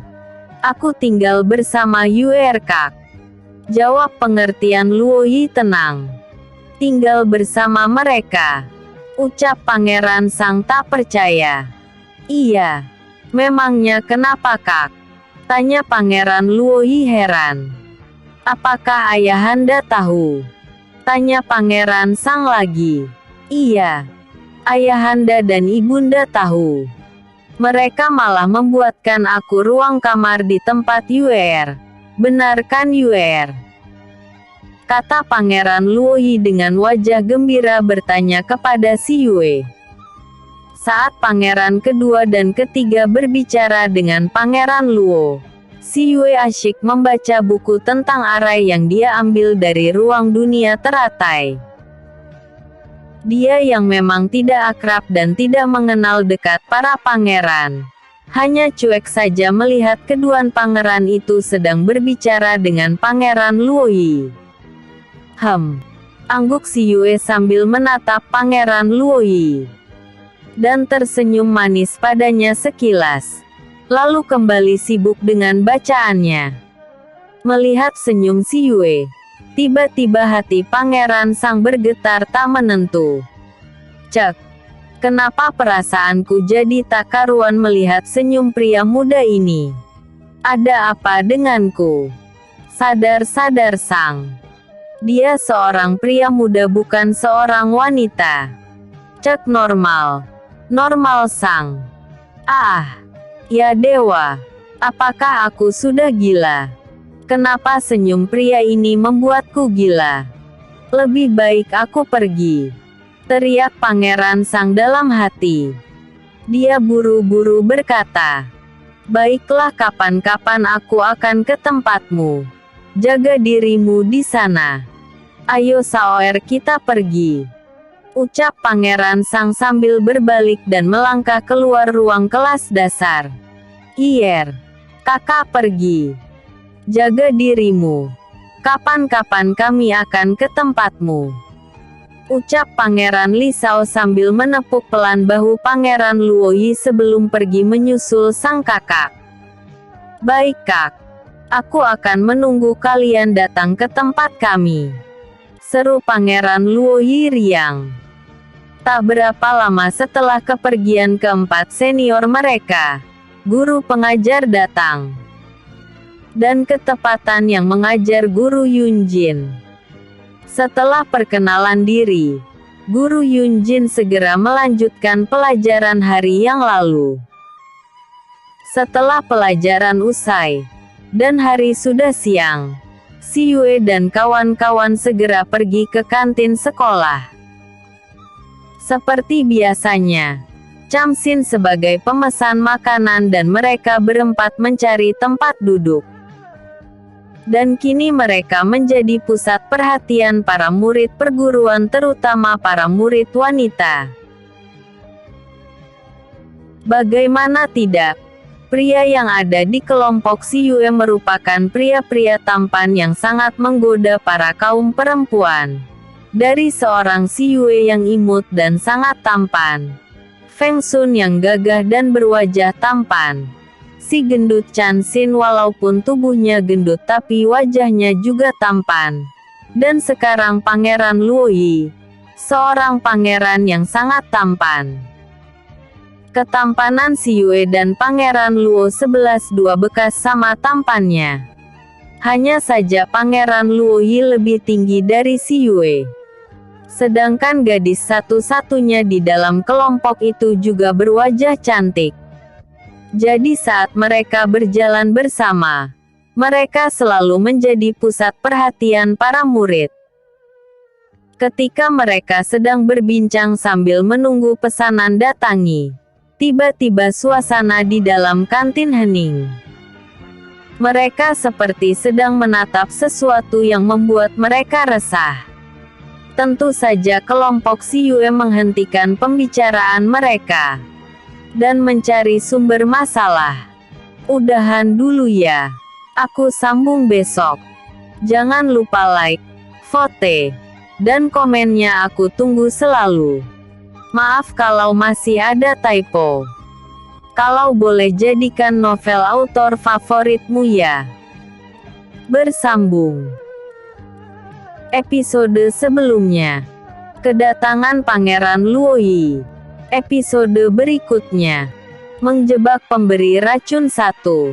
"Aku tinggal bersama Yue kak," jawab pengertian Luoyi tenang. "Tinggal bersama mereka?" ucap Pangeran Sang tak percaya. "Iya. Memangnya kenapa kak?" tanya Pangeran Luoyi heran. "Apakah ayahanda tahu?" tanya Pangeran Sang lagi. "Iya. Ayahanda dan ibunda tahu. Mereka malah membuatkan aku ruang kamar di tempat Yue. Benar kan Yue?" kata Pangeran Luoyi dengan wajah gembira bertanya kepada Si Yue. Saat pangeran kedua dan ketiga berbicara dengan Pangeran Luo, Si Yue asyik membaca buku tentang arai yang dia ambil dari ruang dunia teratai. Dia yang memang tidak akrab dan tidak mengenal dekat para pangeran, hanya cuek saja melihat kedua pangeran itu sedang berbicara dengan Pangeran Luoyi. Angguk Si Yue sambil menatap Pangeran Luoyi dan tersenyum manis padanya sekilas, lalu kembali sibuk dengan bacaannya. Melihat senyum Si Yue, tiba-tiba hati Pangeran Sang bergetar tak menentu. "Cek, kenapa perasaanku jadi tak karuan melihat senyum pria muda ini? Ada apa denganku? Sadar-sadar Sang." Dia seorang pria muda bukan seorang wanita. Cek normal. Normal sang. Ah, ya dewa. Apakah aku sudah gila? Kenapa senyum pria ini membuatku gila? Lebih baik aku pergi. Teriak Pangeran Sang dalam hati. Dia buru-buru berkata, baiklah, kapan-kapan aku akan ke tempatmu. Jaga dirimu di sana. Ayo Saoer, kita pergi. Ucap Pangeran Sang sambil berbalik dan melangkah keluar ruang kelas dasar. Iyer, kakak pergi. Jaga dirimu. Kapan-kapan kami akan ke tempatmu. Ucap Pangeran Li Sao sambil menepuk pelan bahu Pangeran Luoyi sebelum pergi menyusul sang kakak. Baik kak. Aku akan menunggu kalian datang ke tempat kami. Seru Pangeran Luoyi riang. Tak berapa lama setelah kepergian keempat senior mereka, guru pengajar datang. Dan ketepatan yang mengajar Guru Yunjin. Setelah perkenalan diri, Guru Yunjin segera melanjutkan pelajaran hari yang lalu. Setelah pelajaran usai, dan hari sudah siang, Si Yue dan kawan-kawan segera pergi ke kantin sekolah. Seperti biasanya, Cham Xin sebagai pemesan makanan dan mereka berempat mencari tempat duduk. Dan kini mereka menjadi pusat perhatian para murid perguruan, terutama para murid wanita. Bagaimana tidak? Pria yang ada di kelompok Si Yue merupakan pria-pria tampan yang sangat menggoda para kaum perempuan. Dari seorang Si Yue yang imut dan sangat tampan, Feng Sun yang gagah dan berwajah tampan, si gendut Chan Xin walaupun tubuhnya gendut tapi wajahnya juga tampan, dan sekarang Pangeran Luoyi, seorang pangeran yang sangat tampan. Ketampanan Si Yue dan Pangeran Luo 11-2 bekas sama tampannya. Hanya saja Pangeran Luoyi lebih tinggi dari Si Yue. Sedangkan gadis satu-satunya di dalam kelompok itu juga berwajah cantik. Jadi saat mereka berjalan bersama, mereka selalu menjadi pusat perhatian para murid. Ketika mereka sedang berbincang sambil menunggu pesanan datangi, tiba-tiba suasana di dalam kantin hening. Mereka seperti sedang menatap sesuatu yang membuat mereka resah. Tentu saja kelompok Si Yue menghentikan pembicaraan mereka dan mencari sumber masalah. Udahan dulu ya. Aku sambung besok. Jangan lupa like, vote, dan komennya, aku tunggu selalu. Maaf kalau masih ada typo. Kalau boleh jadikan novel autor favoritmu ya. Bersambung. Episode sebelumnya. Kedatangan Pangeran Luoyi. Episode berikutnya. Menjebak pemberi racun 1.